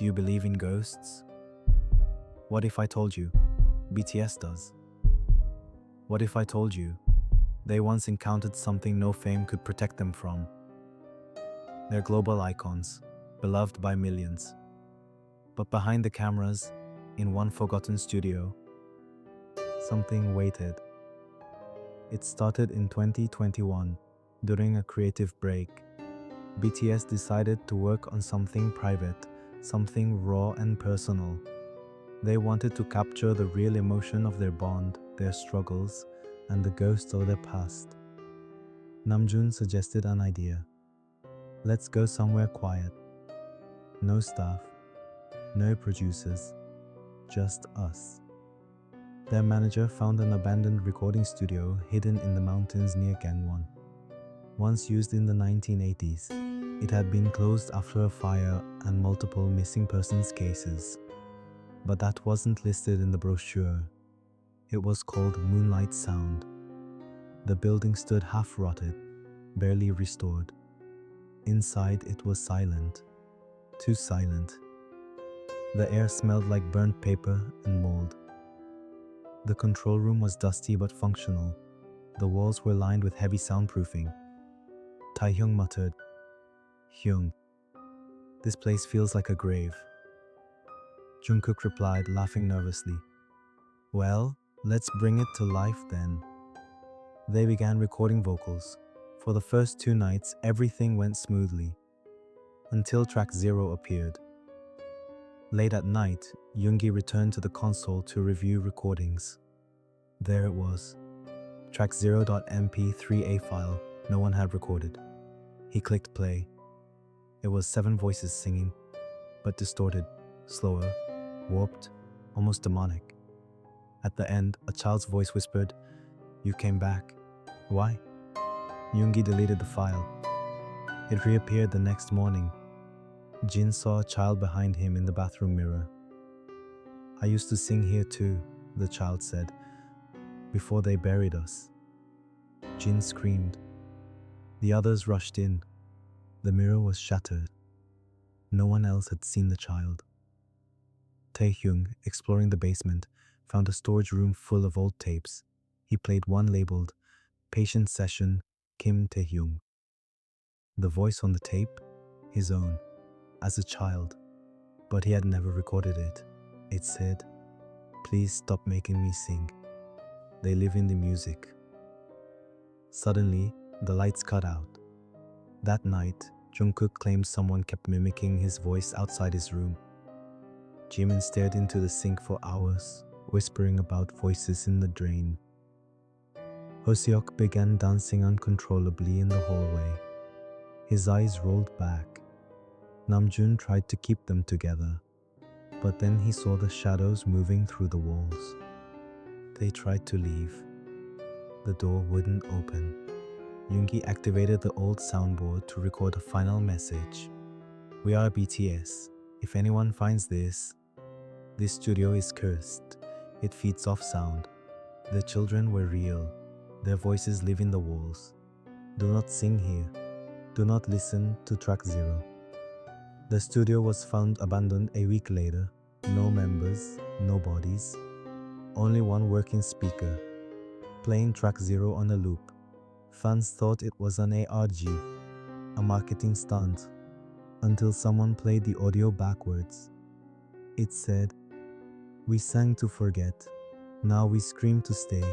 Do you believe in ghosts? What if I told you BTS does? What if I told you they once encountered something no fame could protect them from? They're global icons, beloved by millions. But behind the cameras, in one forgotten studio, something waited. It started in 2021, during a creative break. BTS decided to work on something private, something raw and personal. They wanted to capture the real emotion of their bond, their struggles, and the ghosts of their past. Namjoon suggested an idea. Let's go somewhere quiet. No staff, no producers, just us. Their manager found an abandoned recording studio hidden in the mountains near Gangwon. Once used in the 1980s, it had been closed after a fire and multiple missing persons cases. But that wasn't listed in the brochure. It was called Moonlight Sound. The building stood half-rotted, barely restored. Inside it was silent, too silent. The air smelled like burnt paper and mold. The control room was dusty but functional. The walls were lined with heavy soundproofing. Taehyung muttered, "Hyung, this place feels like a grave." Jungkook replied, laughing nervously, "Well, let's bring it to life then." They began recording vocals. For the first 2 nights, everything went smoothly, until track 0 appeared. Late at night, Yoongi returned to the console to review recordings. There it was, track 0.mp3a file no one had recorded. He clicked play. It was 7 voices singing, but distorted, slower, warped, almost demonic. At the end, a child's voice whispered, "You came back. Why?" Yoongi deleted the file. It reappeared the next morning. Jin saw a child behind him in the bathroom mirror. "I used to sing here too," the child said, "before they buried us." Jin screamed. The others rushed in. The mirror was shattered. No one else had seen the child. Taehyung, exploring the basement, found a storage room full of old tapes. He played one labeled Patient Session Kim Taehyung. The voice on the tape, his own, as a child, but he had never recorded it. It said, "Please stop making me sing. They live in the music." Suddenly, the lights cut out. That night, Jungkook claimed someone kept mimicking his voice outside his room. Jimin stared into the sink for hours, whispering about voices in the drain. Hoseok began dancing uncontrollably in the hallway. His eyes rolled back. Namjoon tried to keep them together, but then he saw the shadows moving through the walls. They tried to leave. The door wouldn't open. Yoongi activated the old soundboard to record a final message. "We are BTS. If anyone finds this studio is cursed. It feeds off sound. The children were real. Their voices live in the walls. Do not sing here. Do not listen to track 0. The studio was found abandoned a week later. No members, no bodies. Only one working speaker, playing track 0 on a loop. Fans thought it was an ARG, a marketing stunt, until someone played the audio backwards. It said, "We sang to forget. Now we scream to stay."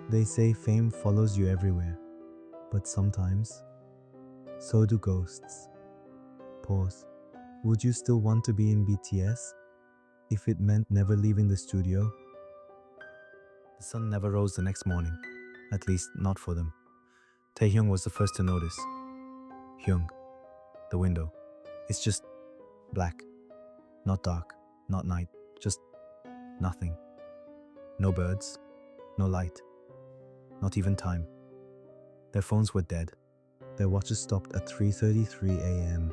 They say fame follows you everywhere, but sometimes, so do ghosts. Pause. Would you still want to be in BTS if it meant never leaving the studio? The sun never rose the next morning, at least not for them. Taehyung was the first to notice. "Hyung, the window. It's just black. Not dark, not night, just nothing. No birds, no light, not even time." Their phones were dead. Their watches stopped at 3:33 a.m.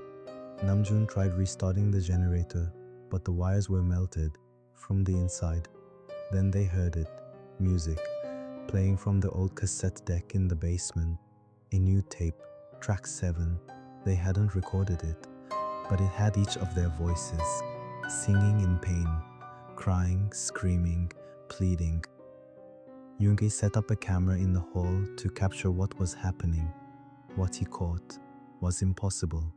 Namjoon tried restarting the generator, but the wires were melted from the inside. Then they heard it, music, playing from the old cassette deck in the basement. A new tape, track 7. They hadn't recorded it. but it had each of their voices, singing in pain, crying, screaming, pleading. Yoongi set up a camera in the hall to capture what was happening. What he caught was impossible.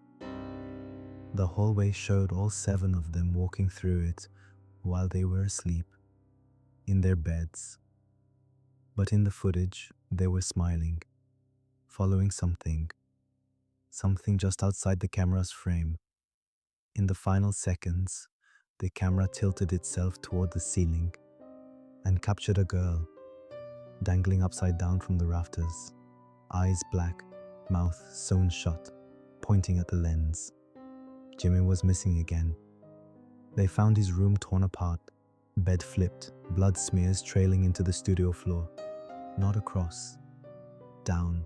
The hallway showed all 7 of them walking through it while they were asleep, in their beds. But in the footage, they were smiling, following something just outside the camera's frame. In the final seconds, the camera tilted itself toward the ceiling and captured a girl, dangling upside down from the rafters, eyes black, mouth sewn shut, pointing at the lens. Jimin was missing again. They found his room torn apart, bed flipped, blood smears trailing into the studio floor. Not across, down.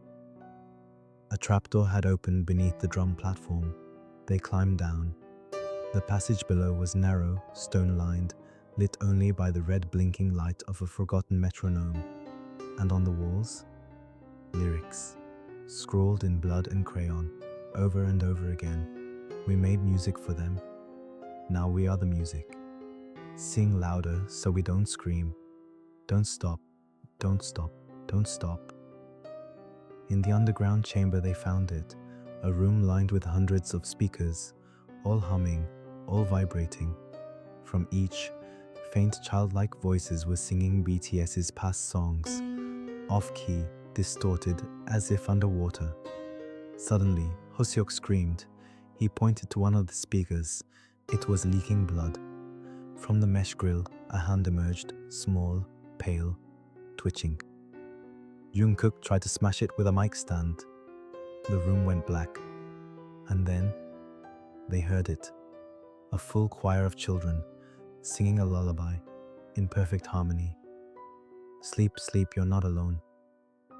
A trapdoor had opened beneath the drum platform. They climbed down. The passage below was narrow, stone-lined, lit only by the red blinking light of a forgotten metronome. And on the walls, lyrics, scrawled in blood and crayon, over and over again. We made music for them. Now we are the music. Sing louder so we don't scream. Don't stop, don't stop, don't stop. In the underground chamber they found it, a room lined with hundreds of speakers, all humming, all vibrating. From each, faint childlike voices were singing BTS's past songs, off-key, distorted, as if underwater. Suddenly, Hoseok screamed. He pointed to one of the speakers. It was leaking blood. From the mesh grill, a hand emerged, small, pale, twitching. Jungkook tried to smash it with a mic stand. The room went black. And then, they heard it. A full choir of children, singing a lullaby, in perfect harmony. Sleep, sleep, you're not alone.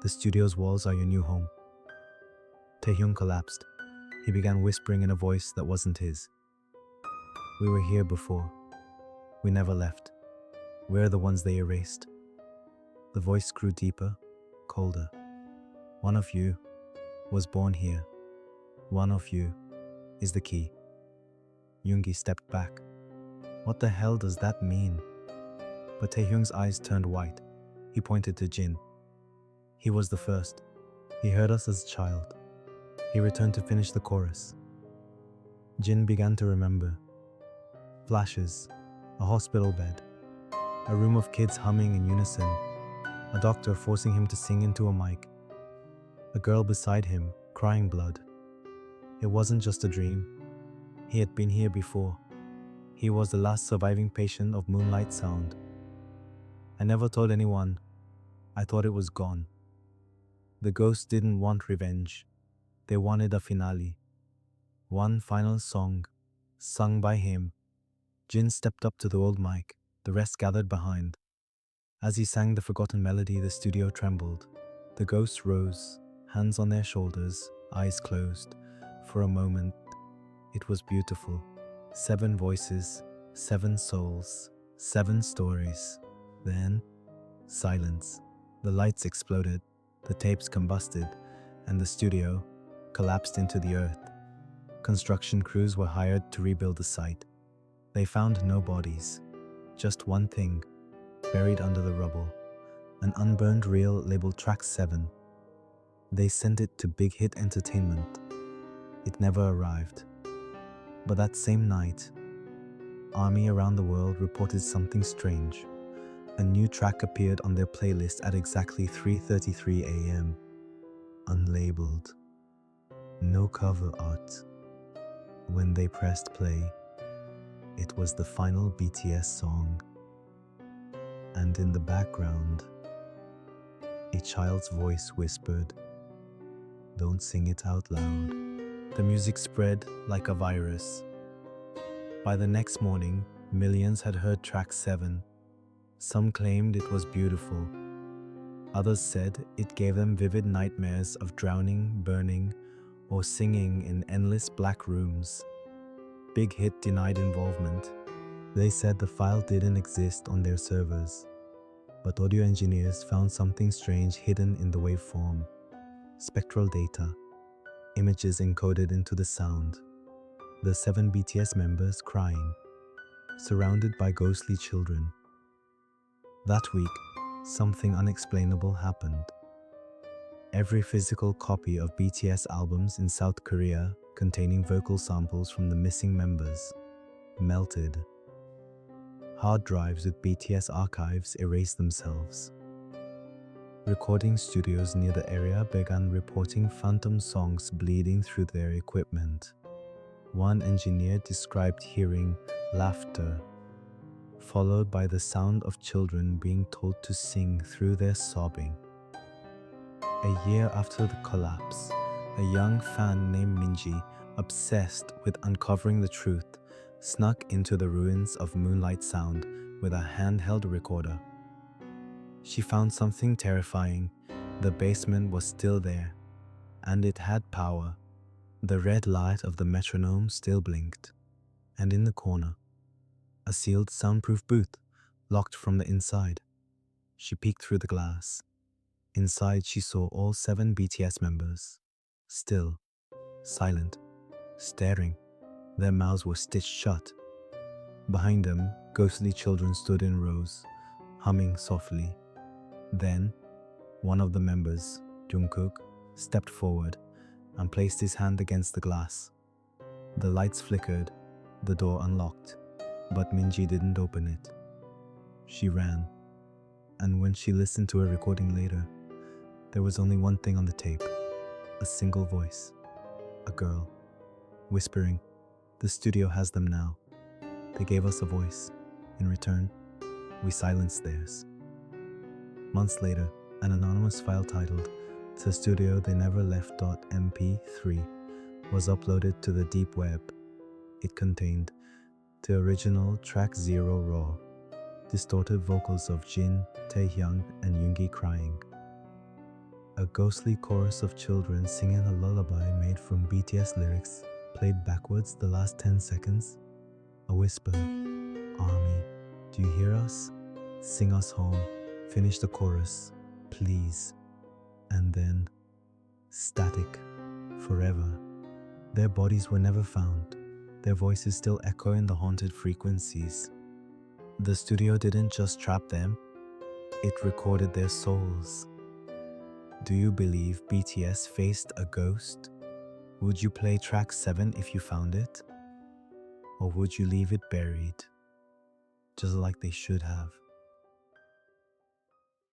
The studio's walls are your new home. Taehyung collapsed. He began whispering in a voice that wasn't his. We were here before. We never left. We're the ones they erased. The voice grew deeper, colder. One of you was born here. One of you is the key. Yoongi stepped back. What the hell does that mean? But Taehyung's eyes turned white. He pointed to Jin. He was the first. He heard us as a child. He returned to finish the chorus. Jin began to remember. Flashes, a hospital bed, a room of kids humming in unison, a doctor forcing him to sing into a mic, a girl beside him crying blood. It wasn't just a dream. He had been here before. He was the last surviving patient of Moonlight Sound. I never told anyone. I thought it was gone. The ghosts didn't want revenge. They wanted a finale. One final song, sung by him. Jin stepped up to the old mic. The rest gathered behind. As he sang the forgotten melody, the studio trembled. The ghosts rose, hands on their shoulders, eyes closed. For a moment, it was beautiful. 7 voices, 7 souls, 7 stories. Then, silence. The lights exploded, the tapes combusted, and the studio collapsed into the earth. Construction crews were hired to rebuild the site. They found no bodies, just one thing, buried under the rubble, an unburned reel labeled Track 7. They sent it to Big Hit Entertainment. It never arrived. But that same night, Army around the world reported something strange. A new track appeared on their playlist at exactly 3:33 a.m. Unlabeled. No cover art. When they pressed play, it was the final BTS song. And in the background, a child's voice whispered, "Don't sing it out loud." The music spread like a virus. By the next morning, millions had heard Track 7. Some claimed it was beautiful. Others said it gave them vivid nightmares of drowning, burning, or singing in endless black rooms. Big Hit denied involvement. They said the file didn't exist on their servers. But audio engineers found something strange hidden in the waveform. Spectral data, images encoded into the sound. The 7 BTS members crying, surrounded by ghostly children. That week, something unexplainable happened. Every physical copy of BTS albums in South Korea containing vocal samples from the missing members melted. Hard drives with BTS archives erased themselves. Recording studios near the area began reporting phantom songs bleeding through their equipment. One engineer described hearing laughter, followed by the sound of children being told to sing through their sobbing. A year after the collapse, a young fan named Minji, obsessed with uncovering the truth, snuck into the ruins of Moonlight Sound with a handheld recorder. She found something terrifying. The basement was still there, and it had power. The red light of the metronome still blinked, and in the corner, a sealed soundproof booth, locked from the inside. She peeked through the glass. Inside, she saw all 7 BTS members, still, silent, staring. Their mouths were stitched shut. Behind them, ghostly children stood in rows, humming softly. Then, one of the members, Jungkook, stepped forward and placed his hand against the glass. The lights flickered, the door unlocked, but Minji didn't open it. She ran, and when she listened to a recording later, there was only one thing on the tape, a single voice, a girl, whispering, "The studio has them now. They gave us a voice. In return, we silenced theirs." Months later, an anonymous file titled "The Studio They Never Left.mp3" was uploaded to the deep web. It contained the original track 0 raw, distorted vocals of Jin, Taehyung, and Yoongi crying. A ghostly chorus of children singing a lullaby made from BTS lyrics played backwards the last 10 seconds. A whisper, "Army, do you hear us? Sing us home. Finish the chorus, please." And then, static, forever. Their bodies were never found. Their voices still echo in the haunted frequencies. The studio didn't just trap them, it recorded their souls. Do you believe BTS faced a ghost? Would you play track 7 if you found it? Or would you leave it buried, just like they should have?